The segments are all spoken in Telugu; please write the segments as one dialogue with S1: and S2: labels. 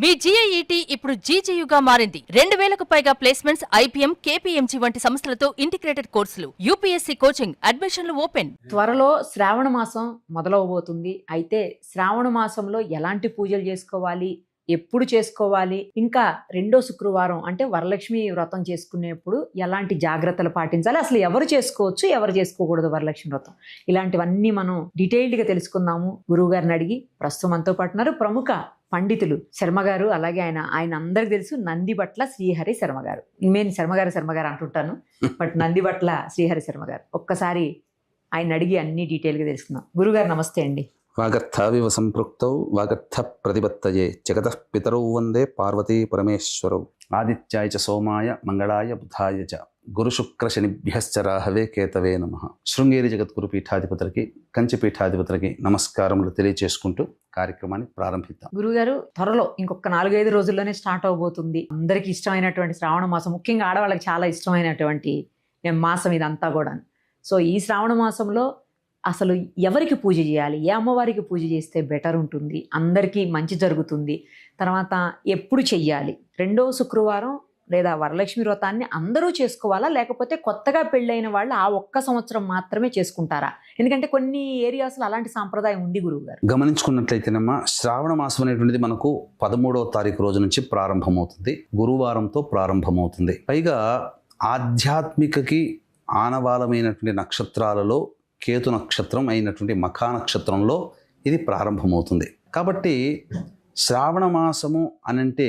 S1: మీ GIET ఇప్పుడు GGUగా మారింది. 2000కు పైగా ప్లేస్మెంట్స్, IPM, KPMG వంటి సంస్థలతో ఇంటిగ్రేటెడ్ కోర్సులు, UPSC కోచింగ్, అడ్మిషన్లు ఓపెన్.
S2: త్వరలో శ్రావణ మాసం మొదలవబోతుంది. అయితే శ్రావణ మాసంలో ఎలాంటి పూజలు చేసుకోవాలి, ఎప్పుడు చేసుకోవాలి, ఇంకా రెండో శుక్రవారం అంటే వరలక్ష్మి వ్రతం చేసుకునేప్పుడు ఎలాంటి జాగ్రత్తలు పాటించాలి, అసలు ఎవరు చేసుకోవచ్చు, ఎవరు చేసుకోకూడదు వరలక్ష్మి వ్రతం, ఇలాంటివన్నీ మనం డీటెయిల్డ్గా తెలుసుకుందాము. గురువు గారిని అడిగి ప్రస్తుతం మనతో పాటు ఉన్నారు ప్రముఖ పండితులు శర్మ గారు. అలాగే ఆయన అందరికి తెలుసు నందిబట్ల శ్రీహరి శర్మ గారు. నేను శర్మ గారు అంటుంటాను, బట్ నందిబట్ల శ్రీహరి శర్మ గారు. ఒక్కసారి ఆయన అడిగి అన్ని డీటెయిల్గా తెలుసుకుందాం. గురుగారు నమస్తే అండి.
S3: వాగర్థావివ సంపృక్తౌ వాగర్థ ప్రతిపత్తయే జగతః పితరౌ వందే పార్వతీ పరమేశ్వరౌ ఆదిత్యాయ చ సోమాయ మంగళాయ బుధాయ చ గురు శుక్ర శనిభ్యశ్చ రాహవే కేతవే నమః. శృంగేరి జగద్గురు పీఠాధిపతులకి, కంచి పీఠాధిపతులకి నమస్కారములు తెలియచేసుకుంటూ కార్యక్రమాన్ని ప్రారంభిద్దాం.
S2: గురుగారు, త్వరలో ఇంకొక 4-5 రోజుల్లోనే స్టార్ట్ అవబోతుంది. అందరికీ ఇష్టమైనటువంటి శ్రావణ మాసం, ముఖ్యంగా ఆడవాళ్ళకి చాలా ఇష్టమైనటువంటి మాసం ఇదంతా కూడా. సో ఈ శ్రావణ మాసంలో అసలు ఎవరికి పూజ చేయాలి, ఏ అమ్మవారికి పూజ చేస్తే బెటర్ ఉంటుంది, అందరికీ మంచి జరుగుతుంది, తర్వాత ఎప్పుడు చెయ్యాలి, రెండో శుక్రవారం లేదా వరలక్ష్మి వ్రతాన్ని అందరూ చేసుకోవాలా, లేకపోతే కొత్తగా పెళ్ళైన వాళ్ళు ఆ ఒక్క సంవత్సరం మాత్రమే చేసుకుంటారా? ఎందుకంటే కొన్ని ఏరియాస్లో అలాంటి సాంప్రదాయం ఉంది గురువు గారు.
S3: గమనించుకున్నట్లయితేనమ్మా, శ్రావణ మాసం అనేటువంటిది మనకు 13వ తారీఖు రోజు నుంచి ప్రారంభమవుతుంది. గురువారంతో ప్రారంభమవుతుంది. పైగా ఆధ్యాత్మికకి ఆనవాలమైనటువంటి నక్షత్రాలలో కేతు నక్షత్రం అయినటువంటి మఖా నక్షత్రంలో ఇది ప్రారంభమవుతుంది. కాబట్టి శ్రావణ మాసము అనంటే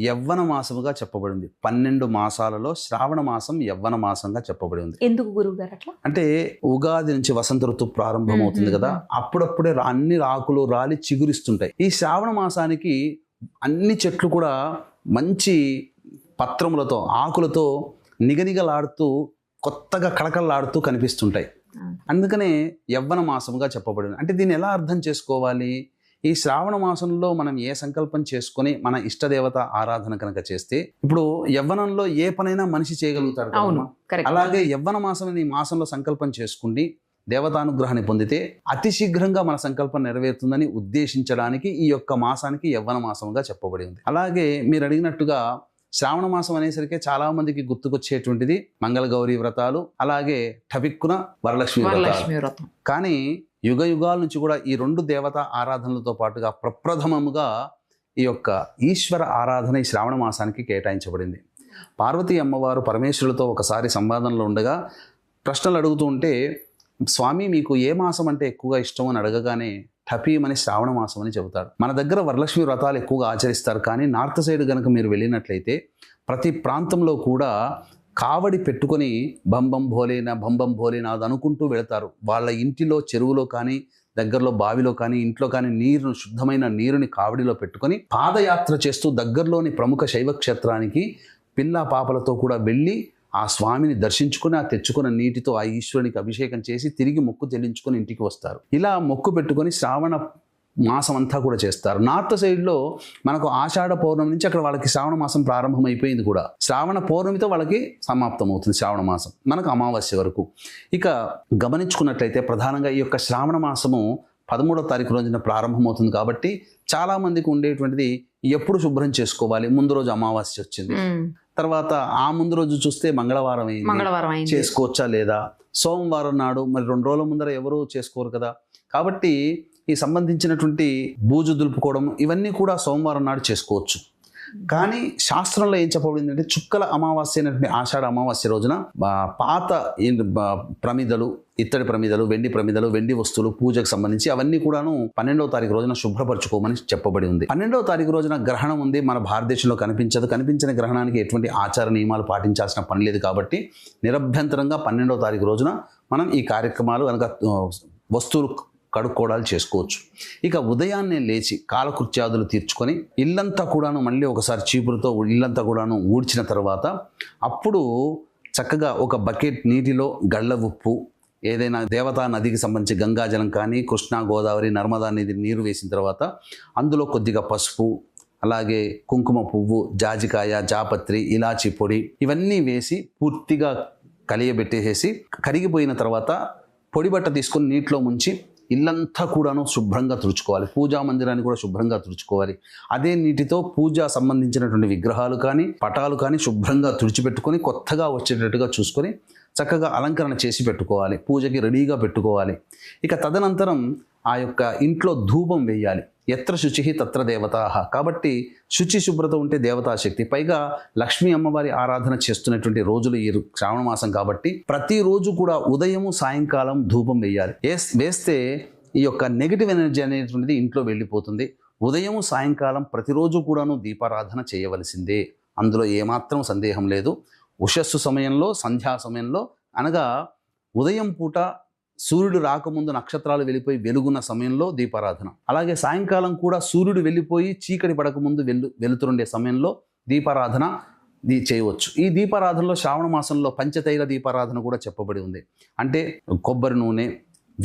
S3: యవ్వన మాసముగా చెప్పబడింది. 12 మాసాలలో శ్రావణ మాసం యవ్వన మాసంగా చెప్పబడి ఉంది.
S2: ఎందుకు గురువు గారు అట్లా?
S3: అంటే ఉగాది నుంచి వసంత ఋతువు ప్రారంభమవుతుంది కదా, అప్పుడప్పుడే అన్ని ఆకులు రాలి చిగురిస్తుంటాయి. ఈ శ్రావణ మాసానికి అన్ని చెట్లు కూడా మంచి పత్రములతో, ఆకులతో నిగనిగలాడుతూ కొత్తగా కళకళలాడుతూ కనిపిస్తుంటాయి. అందుకనే యవ్వన మాసముగా చెప్పబడింది. అంటే దీన్ని ఎలా అర్థం చేసుకోవాలి? ఈ శ్రావణ మాసంలో మనం ఏ సంకల్పం చేసుకొని మన ఇష్టదేవత ఆరాధన కనుక చేస్తే, ఇప్పుడు యవ్వనంలో ఏ పనైనా మనిషి చేయగలుగుతాడు. అలాగే యవ్వన మాసం ఈ మాసంలో సంకల్పం చేసుకుని దేవతానుగ్రహాన్ని పొందితే అతి శీఘ్రంగా మన సంకల్పం నెరవేరుతుందని ఉద్దేశించడానికి ఈ యొక్క మాసానికి యవ్వన మాసముగా చెప్పబడి ఉంది. అలాగే మీరు అడిగినట్టుగా శ్రావణ మాసం అనేసరికి చాలా మందికి గుర్తుకొచ్చేటువంటిది మంగళ గౌరీ వ్రతాలు, అలాగే టపిక్కున వరలక్ష్మి వ్రతం. కానీ యుగ యుగాల నుంచి కూడా ఈ 2 దేవతా ఆరాధనలతో పాటుగా ప్రప్రథమముగా ఈ యొక్క ఈశ్వర ఆరాధన ఈ శ్రావణ మాసానికి కేటాయించబడింది. పార్వతీ అమ్మవారు పరమేశ్వరులతో ఒకసారి సంవాదంలో ఉండగా ప్రశ్నలు అడుగుతూ ఉంటే, స్వామి మీకు ఏ మాసం అంటే ఎక్కువగా ఇష్టం అని అడగగానే టపీమని శ్రావణ మాసం అని చెబుతాడు. మన దగ్గర వరలక్ష్మి వ్రతాలు ఎక్కువగా ఆచరిస్తారు, కానీ నార్త్ సైడ్ కనుక మీరు వెళ్ళినట్లయితే ప్రతి ప్రాంతంలో కూడా కావడి పెట్టుకొని బంబం భోలేనాథ్ అనుకుంటూ వెళతారు. వాళ్ళ ఇంటిలో చెరువులో కానీ, దగ్గరలో బావిలో కానీ, ఇంట్లో కానీ శుద్ధమైన నీరుని కావడిలో పెట్టుకొని పాదయాత్ర చేస్తూ దగ్గరలోని ప్రముఖ శైవ క్షేత్రానికి పిల్ల పాపలతో కూడా వెళ్ళి ఆ స్వామిని దర్శించుకుని ఆ తెచ్చుకున్న నీటితో ఆ ఈశ్వరునికి అభిషేకం చేసి తిరిగి మొక్కు చెల్లించుకొని ఇంటికి వస్తారు. ఇలా మొక్కు పెట్టుకొని శ్రావణ మాసం అంతా కూడా చేస్తారు. నార్త్ సైడ్లో మనకు ఆషాఢ పౌర్ణమి నుంచి అక్కడ వాళ్ళకి శ్రావణ మాసం ప్రారంభం అయిపోయింది కూడా. శ్రావణ పౌర్ణమితో వాళ్ళకి సమాప్తం అవుతుంది శ్రావణ మాసం, మనకు అమావాస్య వరకు. ఇక గమనించుకున్నట్లయితే ప్రధానంగా ఈ యొక్క శ్రావణ మాసము 13వ తారీఖు రోజున ప్రారంభమవుతుంది. కాబట్టి చాలా మందికి ఉండేటువంటిది ఎప్పుడు శుభ్రం చేసుకోవాలి, ముందు రోజు అమావాస్య వచ్చింది, తర్వాత ఆ ముందు రోజు చూస్తే మంగళవారం అయింది, చేసుకోవచ్చా లేదా, సోమవారం నాడు మరి 2 రోజుల ముందర ఎవరు చేసుకోరు కదా. కాబట్టి ఈ సంబంధించినటువంటి బూజు దులుపుకోవడం ఇవన్నీ కూడా సోమవారం నాడు చేసుకోవచ్చు. కానీ శాస్త్రంలో ఏం చెప్పబడింది అంటే, చుక్కల అమావాస్య అయినటువంటి ఆషాఢ అమావాస్య రోజున పాత ప్రమిదలు, ఇత్తడి ప్రమిదలు, వెండి ప్రమిదలు, వెండి వస్తువులు పూజకు సంబంధించి అవన్నీ కూడాను 12వ తారీఖు రోజున శుభ్రపరచుకోమని చెప్పబడి ఉంది. 12వ తారీఖు రోజున గ్రహణం ఉంది, మన భారతదేశంలో కనిపించదు. కనిపించిన గ్రహణానికి ఎటువంటి ఆచార నియమాలు పాటించాల్సిన పని లేదు. కాబట్టి నిరభ్యంతరంగా 12వ తారీఖు రోజున మనం ఈ కార్యక్రమాలు కనుక వస్తువులు కడుక్కోవడాలు చేసుకోవచ్చు. ఇక ఉదయాన్నే లేచి కాలకృత్యాదులు తీర్చుకొని ఇల్లంతా కూడాను మళ్ళీ ఒకసారి చీపురుతో ఇల్లంతా కూడాను ఊడ్చిన తర్వాత అప్పుడు చక్కగా ఒక బకెట్ నీటిలో గళ్ళ ఉప్పు, ఏదైనా దేవతా నదికి సంబంధించి గంగాజలం కానీ, కృష్ణా, గోదావరి, నర్మదా నది నీరు వేసిన తర్వాత అందులో కొద్దిగా పసుపు, అలాగే కుంకుమ పువ్వు, జాజికాయ, జాపత్రి, ఇలాచి పొడి ఇవన్నీ వేసి పూర్తిగా కలియబెట్టేసేసి కరిగిపోయిన తర్వాత పొడి బట్ట తీసుకొని నీటిలో ముంచి ఇల్లంతా కూడాను శుభ్రంగా తుడుచుకోవాలి. పూజా మందిరాన్ని కూడా శుభ్రంగా తుడుచుకోవాలి. అదే నీటితో పూజ సంబంధించినటువంటి విగ్రహాలు కానీ పటాలు కానీ శుభ్రంగా తుడిచిపెట్టుకొని కొత్తగా వచ్చేటట్టుగా చూసుకొని చక్కగా అలంకరణ చేసి పెట్టుకోవాలి. పూజకి రెడీగా పెట్టుకోవాలి. ఇక తదనంతరం ఆ యొక్క ఇంట్లో ధూపం వేయాలి. ఎత్ర శుచి తత్ర దేవతాహ. కాబట్టి శుచి శుభ్రత ఉంటే దేవతాశక్తి. పైగా లక్ష్మీ అమ్మవారి ఆరాధన చేస్తున్నటువంటి రోజులు ఈ శ్రావణ మాసం కాబట్టి ప్రతిరోజు కూడా ఉదయము సాయంకాలం ధూపం వేయాలి. వేస్తే ఈ యొక్క నెగిటివ్ ఎనర్జీ అనేటువంటిది ఇంట్లో వెళ్ళిపోతుంది. ఉదయం సాయంకాలం ప్రతిరోజు కూడాను దీపారాధన చేయవలసిందే. అందులో ఏమాత్రం సందేహం లేదు. ఉషస్సు సమయంలో, సంధ్యా సమయంలో, అనగా ఉదయం పూట సూర్యుడు రాకముందు నక్షత్రాలు వెళ్ళిపోయి వెలుగున్న సమయంలో దీపారాధన, అలాగే సాయంకాలం కూడా సూర్యుడు వెళ్ళిపోయి చీకటి పడకముందు వెలుతురుండే సమయంలో దీపారాధన చేయవచ్చు. ఈ దీపారాధనలో శ్రావణ మాసంలో పంచతైల దీపారాధన కూడా చెప్పబడి ఉంది. అంటే కొబ్బరి నూనె,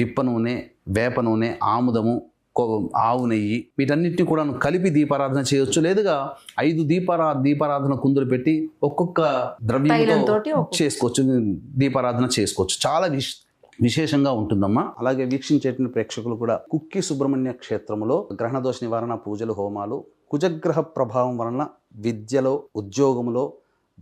S3: విప్ప నూనె, వేప నూనె, ఆముదము, ఆవు నెయ్యి వీటన్నిటిని కూడా కలిపి దీపారాధన చేయొచ్చు. లేదుగా 5 దీపారాధన కుందులు పెట్టి ఒక్కొక్క ద్రవ్యంతో చేసుకోవచ్చు, దీపారాధన చేసుకోవచ్చు. చాలా విశేషంగా ఉంటుందమ్మా. అలాగే వీక్షించేటువంటి ప్రేక్షకులు కూడా కుక్కి సుబ్రహ్మణ్య క్షేత్రంలో గ్రహణ దోష నివారణ పూజలు, హోమాలు, కుజగ్రహ ప్రభావం వలన విద్యలో, ఉద్యోగంలో,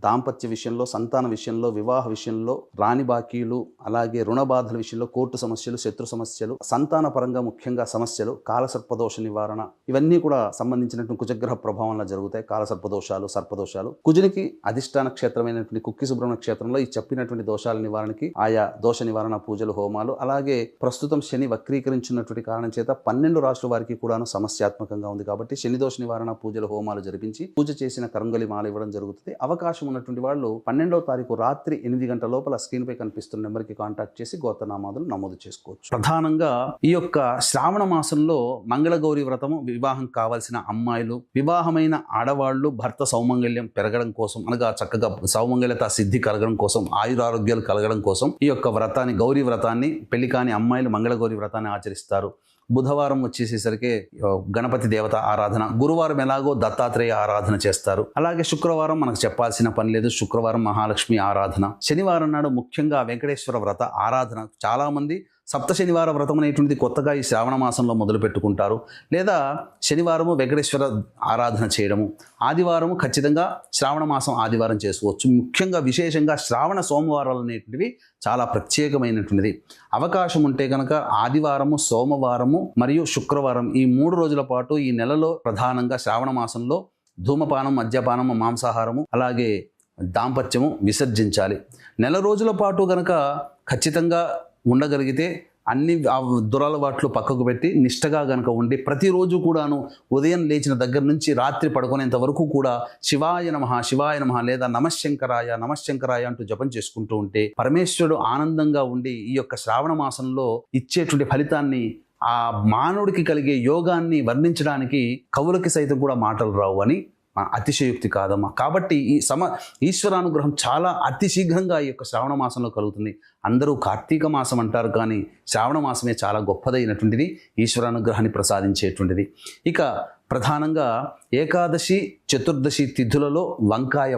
S3: దాంపత్య విషయంలో, సంతాన విషయంలో, వివాహ విషయంలో, రాణి బాకీలు, అలాగే రుణ బాధల విషయంలో, కోర్టు సమస్యలు, శత్రు సమస్యలు, సంతాన పరంగా ముఖ్యంగా సమస్యలు, కాలసర్పదోష నివారణ, ఇవన్నీ కూడా సంబంధించినటువంటి కుజగ్రహ ప్రభావంలో జరుగుతాయి. కాలసర్పదోషాలు, సర్పదోషాలు. కుజునికి అధిష్టాన క్షేత్రమైనటువంటి కుక్కి సుబ్రహ్మణ్య క్షేత్రంలో ఈ చెప్పినటువంటి దోషాల నివారణకి ఆయా దోష నివారణ పూజలు, హోమాలు, అలాగే ప్రస్తుతం శని వక్రీకరించినటువంటి కారణం చేత 12 రాష్ట్రాల వారికి కూడాను సమస్యాత్మకంగా ఉంది కాబట్టి శని దోష నివారణ పూజలు, హోమాలు జరిపించి పూజ చేసిన కరంగలి మాల ఇవ్వడం జరుగుతుంది. అవకాశం ఉన్నటువంటి వాళ్ళు 12వ తారీఖు రాత్రి 8 గంటల లోపల స్క్రీన్ పై కనిపిస్తున్న నెంబర్కి కాంటాక్ట్ చేసి గోత్రనామాదులు నమోదు చేసుకోవచ్చు. ప్రధానంగా ఈ యొక్క శ్రావణ మాసంలో మంగళగౌరి వ్రతము వివాహం కావాల్సిన అమ్మాయిలు, వివాహమైన ఆడవాళ్లు భర్త సౌమంగళ్యం పెరగడం కోసం, అనగా చక్కగా సౌమంగళ్యత సిద్ధి కలగడం కోసం, ఆయురారోగ్యాలు కలగడం కోసం ఈ యొక్క వ్రతాన్ని, గౌరీ వ్రతాన్ని, పెళ్లి కాని అమ్మాయిలు మంగళగౌరి వ్రతాన్ని ఆచరిస్తారు. బుధవారం వచ్చేసేసరికి గణపతి దేవత ఆరాధన, గురువారం ఎలాగో దత్తాత్రేయ ఆరాధన చేస్తారు. అలాగే శుక్రవారం మనకు చెప్పాల్సిన పని లేదు, శుక్రవారం మహాలక్ష్మి ఆరాధన. శనివారం నాడు ముఖ్యంగా వెంకటేశ్వర వ్రత ఆరాధన. చాలామంది సప్త శనివార వ్రతం అనేటువంటిది కొత్తగా ఈ శ్రావణ మాసంలో మొదలు పెట్టుకుంటారు. లేదా శనివారము వెంకటేశ్వర ఆరాధన చేయడము, ఆదివారము ఖచ్చితంగా శ్రావణ మాసం ఆదివారం చేసుకోవచ్చు. ముఖ్యంగా విశేషంగా శ్రావణ సోమవారాలు అనేటువంటివి చాలా ప్రత్యేకమైనటువంటిది. అవకాశం ఉంటే కనుక ఆదివారము, సోమవారము మరియు శుక్రవారం ఈ 3 రోజుల పాటు ఈ నెలలో ప్రధానంగా శ్రావణ మాసంలో ధూమపానం, మద్యపానము, మాంసాహారము, అలాగే దాంపత్యము విసర్జించాలి. నెల రోజుల పాటు కనుక ఖచ్చితంగా ఉండగలిగితే అన్ని దురలవాట్లు పక్కకు పెట్టి నిష్టగా గనక ఉండి ప్రతిరోజు కూడాను ఉదయం లేచిన దగ్గర నుంచి రాత్రి పడుకునేంత వరకు కూడా శివాయ నమః, శివాయ నమః లేదా నమశ్శంకరాయ, నమశ్శంకరాయ అంటూ జపం చేసుకుంటూ ఉంటే పరమేశ్వరుడు ఆనందంగా ఉండి ఈ యొక్క శ్రావణ మాసంలో ఇచ్చేటువంటి ఫలితాన్ని, ఆ మానవుడికి కలిగే యోగాన్ని వర్ణించడానికి కవులకి సైతం కూడా మాటలు రావు అని అతిశయోక్తి కాదమ్మా. కాబట్టి ఈశ్వరానుగ్రహం చాలా అతి శీఘ్రంగా ఈ యొక్క శ్రావణ మాసంలో కలుగుతుంది. అందరూ కార్తీక మాసం అంటారు, కానీ శ్రావణ మాసమే చాలా గొప్పదైనటువంటిది, ఈశ్వరానుగ్రహాన్ని ప్రసాదించేటువంటిది. ఇక ప్రధానంగా ఏకాదశి, చతుర్దశి తిథులలో వంకాయ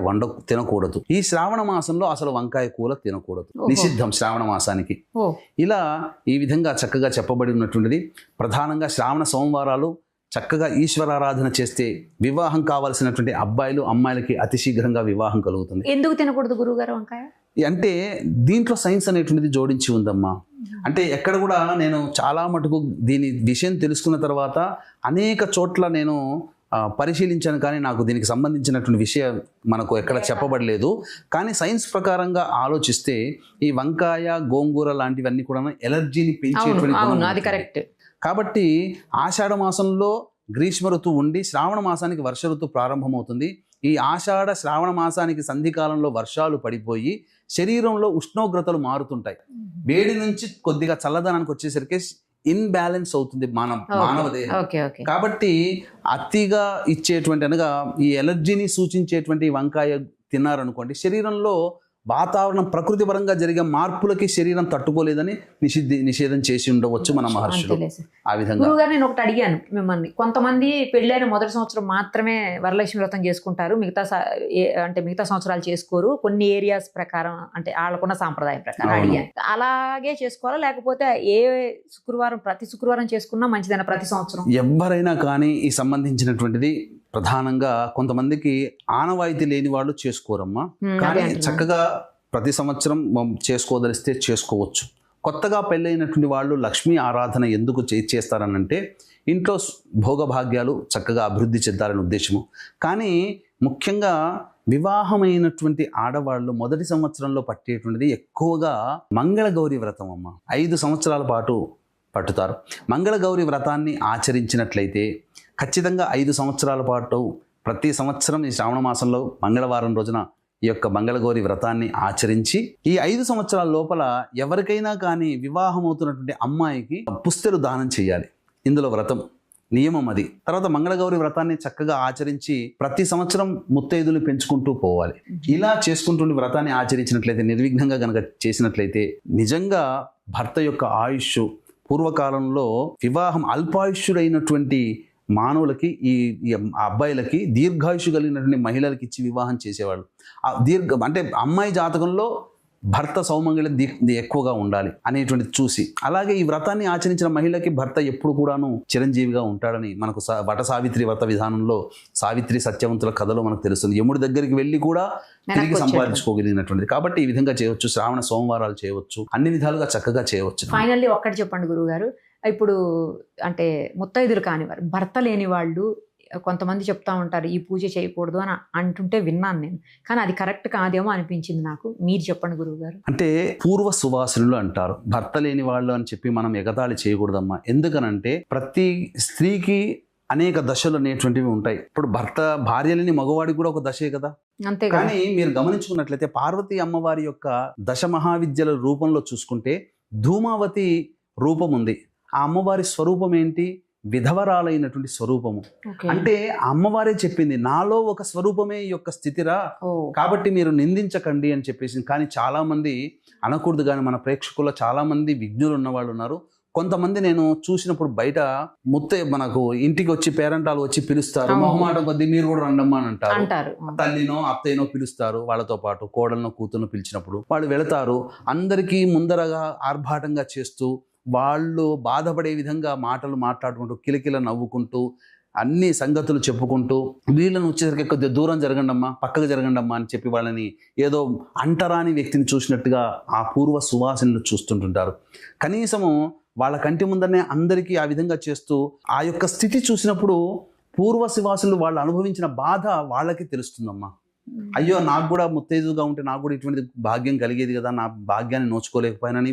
S3: తినకూడదు. ఈ శ్రావణ మాసంలో అసలు వంకాయ కూర తినకూడదు, నిషిద్ధం శ్రావణ మాసానికి. ఇలా ఈ విధంగా చక్కగా చెప్పబడి ఉన్నటువంటిది. ప్రధానంగా శ్రావణ సోమవారాలు చక్కగా ఈశ్వరారాధన చేస్తే వివాహం కావాల్సినటువంటి అబ్బాయిలు, అమ్మాయిలకి అతి శీఘ్రంగా వివాహం కలుగుతుంది.
S2: ఎందుకు తినకూడదు గురువుగారు వంకాయ?
S3: అంటే దీంట్లో సైన్స్ అనేటువంటిది జోడించి ఉందమ్మా. అంటే ఎక్కడ కూడా నేను చాలా మటుకు దీని విషయం తెలుసుకున్న తర్వాత అనేక చోట్ల నేను పరిశీలించాను, కానీ నాకు దీనికి సంబంధించినటువంటి విషయం మనకు ఎక్కడ చెప్పబడలేదు. కానీ సైన్స్ ప్రకారంగా ఆలోచిస్తే ఈ వంకాయ, గోంగూర లాంటివన్నీ కూడా ఎలర్జీని పెంచేటువంటి. కాబట్టి ఆషాఢ మాసంలో గ్రీష్మ ఋతువు ఉండి శ్రావణ మాసానికి వర్ష ఋతువు ప్రారంభమవుతుంది. ఈ ఆషాఢ శ్రావణ మాసానికి సంధికాలంలో వర్షాలు పడిపోయి శరీరంలో ఉష్ణోగ్రతలు మారుతుంటాయి. వేడి నుంచి కొద్దిగా చల్లదనానికి వచ్చేసరికి ఇన్బ్యాలెన్స్ అవుతుంది మానవ దేహం. కాబట్టి అతిగా ఇచ్చేటువంటి, అనగా ఈ ఎలర్జీని సూచించేటువంటి వంకాయ తిన్నారనుకోండి, శరీరంలో వాతావరణం ప్రకృతి పరంగా జరిగే మార్పులకి శరీరం తట్టుకోలేదని నిషేధం చేసి ఉండవచ్చు మన మహర్షులు.
S2: అంతేలే సార్.
S3: ఆ విధంగా
S2: గురువుగారు నేను ఒకటి అడిగాను మిమ్మల్ని, కొంతమంది పెళ్ళైన మొదటి సంవత్సరం మాత్రమే వరలక్ష్మి వ్రతం చేసుకుంటారు, అంటే మిగతా సంవత్సరాలు చేసుకోరు, కొన్ని ఏరియాస్ ప్రకారం అంటే వాళ్ళకున్న సాంప్రదాయం ప్రకారం అడిగాను. అలాగే చేసుకోవాలా లేకపోతే ప్రతి శుక్రవారం చేసుకున్నా మంచిదైనా ప్రతి సంవత్సరం?
S3: ఎవరైనా కానీ ఈ సంబంధించినటువంటిది ప్రధానంగా కొంతమందికి ఆనవాయితీ లేని వాళ్ళు చేసుకోరమ్మా. కానీ చక్కగా ప్రతి సంవత్సరం చేసుకోదలిస్తే చేసుకోవచ్చు. కొత్తగా పెళ్ళైనటువంటి వాళ్ళు లక్ష్మీ ఆరాధన ఎందుకు చేస్తారనంటే ఇంట్లో భోగభాగ్యాలు చక్కగా అభివృద్ధి చెందాలనే ఉద్దేశము. కానీ ముఖ్యంగా వివాహమైనటువంటి ఆడవాళ్ళు మొదటి సంవత్సరంలో పట్టేటువంటిది ఎక్కువగా మంగళగౌరి వ్రతం అమ్మ. 5 సంవత్సరాల పాటు పట్టుతారు. మంగళగౌరి వ్రతాన్ని ఆచరించినట్లయితే ఖచ్చితంగా 5 సంవత్సరాల పాటు ప్రతి సంవత్సరం ఈ శ్రావణ మాసంలో మంగళవారం రోజున ఈ యొక్క మంగళగౌరి వ్రతాన్ని ఆచరించి ఈ 5 సంవత్సరాల లోపల ఎవరికైనా కానీ వివాహం అవుతున్నటువంటి అమ్మాయికి పుస్తెలు దానం చేయాలి. ఇందులో వ్రతం నియమం అది. తర్వాత మంగళగౌరి వ్రతాన్ని చక్కగా ఆచరించి ప్రతి సంవత్సరం ముత్తైదులు పెంచుకుంటూ పోవాలి. ఇలా చేసుకుంటూ వ్రతాన్ని ఆచరించినట్లయితే, నిర్విఘ్నంగా కనుక చేసినట్లయితే నిజంగా భర్త యొక్క ఆయుష్ పూర్వకాలంలో వివాహం అల్పాయుష్యుడైనటువంటి మానవులకి ఈ అబ్బాయిలకి దీర్ఘాయుషు కలిగినటువంటి మహిళలకి ఇచ్చి వివాహం చేసేవాళ్ళు. అంటే అమ్మాయి జాతకంలో భర్త సౌమంగళ్యం ఎక్కువగా ఉండాలి అనేటువంటిది చూసి, అలాగే ఈ వ్రతాన్ని ఆచరించిన మహిళకి భర్త ఎప్పుడు కూడాను చిరంజీవిగా ఉంటాడని మనకు వట సావిత్రి వ్రత విధానంలో సావిత్రి సత్యవంతుల కథలో మనకు తెలుస్తుంది. యముడి దగ్గరికి వెళ్ళి కూడా తిరిగి సంపాదించుకోగలిగినటువంటిది. కాబట్టి ఈ విధంగా చేయవచ్చు. శ్రావణ సోమవారాలు చేయవచ్చు, అన్ని విధాలుగా చక్కగా చేయవచ్చు.
S2: ఫైనల్లీ ఒక్కటి చెప్పండి గురువుగారు, ఇప్పుడు అంటే ముత్తైదులు కానివారు భర్త లేని వాళ్ళు కొంతమంది చెప్తా ఉంటారు ఈ పూజ చేయకూడదు అని అంటుంటే విన్నాను నేను, కానీ అది కరెక్ట్ కాదేమో అనిపించింది నాకు. మీరు చెప్పండి గురువు గారు.
S3: అంటే పూర్వ సువాసనులు అంటారు, భర్త లేని వాళ్ళు అని చెప్పి మనం ఎగతాళి చేయకూడదమ్మా. ఎందుకనంటే ప్రతి స్త్రీకి అనేక దశలు అనేటువంటివి ఉంటాయి. ఇప్పుడు భార్య లేని మగవాడికి కూడా ఒక దశే కదా.
S2: అంతే.
S3: కానీ మీరు గమనించుకున్నట్లయితే పార్వతీ అమ్మవారి యొక్క దశ మహావిద్యల రూపంలో చూసుకుంటే ధూమావతి రూపం ఉంది. ఆ అమ్మవారి స్వరూపం ఏంటి? విధవరాలైనటువంటి స్వరూపము. అంటే అమ్మవారే చెప్పింది నాలో ఒక స్వరూపమే ఈ యొక్క స్థితిరా, కాబట్టి మీరు నిందించకండి అని చెప్పేసి. కానీ చాలా మంది అనకూడదు, కానీ మన ప్రేక్షకుల్లో చాలా మంది విజ్ఞులు ఉన్నవాళ్ళు ఉన్నారు. కొంతమంది నేను చూసినప్పుడు బయట మనకు ఇంటికి వచ్చి పేరెంటాలు వచ్చి పిలుస్తారు, మొహమాటం కొద్దీ మీరు కూడా రండమ్మా అని అంటారు. తల్లినో అత్తయ్యనో పిలుస్తారు, వాళ్ళతో పాటు కోడలను కూతురును పిలిచినప్పుడు వాళ్ళు వెళతారు. అందరికీ ముందరగా ఆర్భాటంగా చేస్తూ వాళ్ళు బాధపడే విధంగా మాటలు మాట్లాడుకుంటూ కిలకిల నవ్వుకుంటూ అన్ని సంగతులు చెప్పుకుంటూ వీళ్ళని వచ్చేసరికి కొద్దిగా దూరం జరగండమ్మా, పక్కకు జరగండమ్మా అని చెప్పి వాళ్ళని ఏదో అంటరాని వ్యక్తిని చూసినట్టుగా ఆ పూర్వ సువాసనలు చూస్తుంటుంటారు. కనీసము వాళ్ళ కంటి ముందరనే అందరికీ ఆ విధంగా చేస్తూ ఆ యొక్క స్థితి చూసినప్పుడు పూర్వ సువాసనలు వాళ్ళు అనుభవించిన బాధ వాళ్ళకి తెలుస్తుందమ్మా. అయ్యో నాకు కూడా ముత్తైదుగా ఉంటే నాకు కూడా ఇటువంటి భాగ్యం కలిగేది కదా, నా భాగ్యాన్ని నోచుకోలేకపోయినని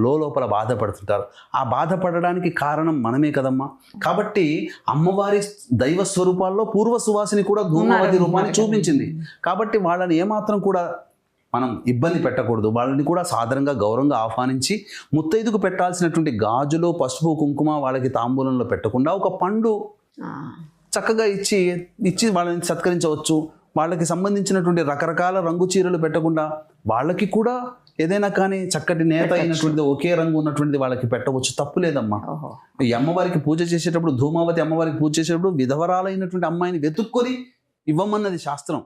S3: లోపల బాధపడుతుంటారు. ఆ బాధపడడానికి కారణం మనమే కదమ్మా. కాబట్టి అమ్మవారి దైవ స్వరూపాల్లో పూర్వ సువాసిని కూడా ధూమావతి రూపాన్ని చూపించింది. కాబట్టి వాళ్ళని ఏమాత్రం కూడా మనం ఇబ్బంది పెట్టకూడదు. వాళ్ళని కూడా సాధారణంగా గౌరవంగా ఆహ్వానించి ముత్తైదుకు పెట్టాల్సినటువంటి గాజులు పసుపు కుంకుమ వాళ్ళకి తాంబూలంలో పెట్టకుండా ఒక పండు చక్కగా ఇచ్చి వాళ్ళని సత్కరించవచ్చు. వాళ్ళకి సంబంధించినటువంటి రకరకాల రంగు చీరలు పెట్టకుండా వాళ్ళకి కూడా ఏదైనా కానీ చక్కటి నేత అయినటువంటిది ఒకే రంగు ఉన్నటువంటిది వాళ్ళకి పెట్టవచ్చు, తప్పు లేదమ్మా. ఈ అమ్మవారికి పూజ చేసేటప్పుడు, ధూమావతి అమ్మవారికి పూజ చేసేటప్పుడు విధవరాలైనటువంటి అమ్మాయిని వెతుక్కొని ఇవ్వమన్నది శాస్త్రం.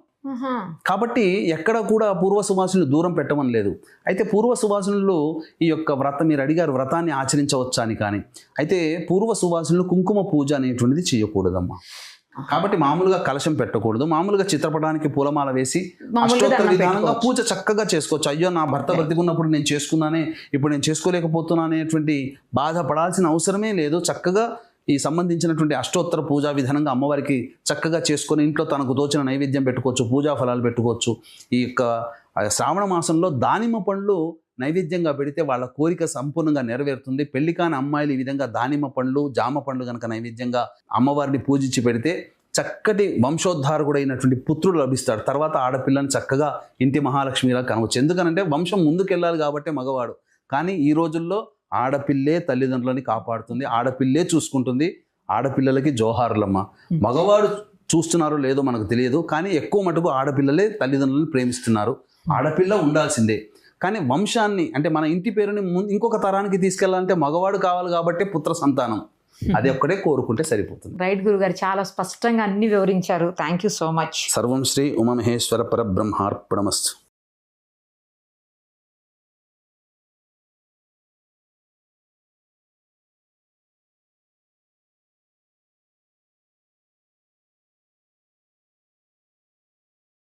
S3: కాబట్టి ఎక్కడ కూడా పూర్వ సువాసనలు దూరం పెట్టమని లేదు. అయితే పూర్వ సువాసనలు ఈ యొక్క వ్రతం మీరు అడిగారు వ్రతాన్ని ఆచరించవచ్చా అని, కానీ అయితే పూర్వ సువాసనలు కుంకుమ పూజ అనేటువంటిది చేయకూడదమ్మా. కాబట్టి మామూలుగా కలశం పెట్టకూడదు, మామూలుగా చిత్రపటానికి పూలమాల వేసి అష్టోత్తర విధానంగా పూజ చక్కగా చేసుకోవచ్చు. అయ్యో నా భర్త బ్రతికున్నప్పుడు నేను చేసుకున్నానే, ఇప్పుడు నేను చేసుకోలేకపోతున్నా అనేటువంటి బాధపడాల్సిన అవసరమే లేదు. చక్కగా ఈ సంబంధించినటువంటి అష్టోత్తర పూజా విధానంగా అమ్మవారికి చక్కగా చేసుకొని ఇంట్లో తనకు తోచిన నైవేద్యం పెట్టుకోవచ్చు, పూజా ఫలాలు పెట్టుకోవచ్చు. ఈ యొక్క శ్రావణ మాసంలో దానిమ్మ పండ్లు నైవేద్యంగా పెడితే వాళ్ళ కోరిక సంపూర్ణంగా నెరవేరుతుంది. పెళ్లి కాని అమ్మాయిలు ఈ విధంగా దానిమ్మ పండ్లు జామ పండ్లు కనుక నైవేద్యంగా అమ్మవారిని పూజించి పెడితే చక్కటి వంశోద్ధారకుడైనటువంటి పుత్రుడు లభిస్తాడు. తర్వాత ఆడపిల్లని చక్కగా ఇంటి మహాలక్ష్మిలా కనవచ్చు. ఎందుకనంటే వంశం ముందుకెళ్ళాలి కాబట్టి మగవాడు. కానీ ఈ రోజుల్లో ఆడపిల్లే తల్లిదండ్రులని కాపాడుతుంది, ఆడపిల్లే చూసుకుంటుంది. ఆడపిల్లలకి జోహారులమ్మ. మగవాడు చూస్తున్నారో లేదో మనకు తెలియదు, కానీ ఎక్కువ మటుకు ఆడపిల్లలే తల్లిదండ్రులను ప్రేమిస్తున్నారు. ఆడపిల్ల ఉండాల్సిందే, కానీ వంశాన్ని అంటే మన ఇంటి పేరుని ఇంకొక తరానికి తీసుకెళ్లాలంటే మగవాడు కావాలి కాబట్టి పుత్ర సంతానం, అది ఒక్కడే కోరుకుంటే సరిపోతుంది.
S2: రైట్ గురుగారు, చాలా స్పష్టంగా అన్ని వివరించారు. Thank you so much.
S3: సర్వం శ్రీ ఉమామహేశ్వర పరబ్రహ్మార్పణమస్తు.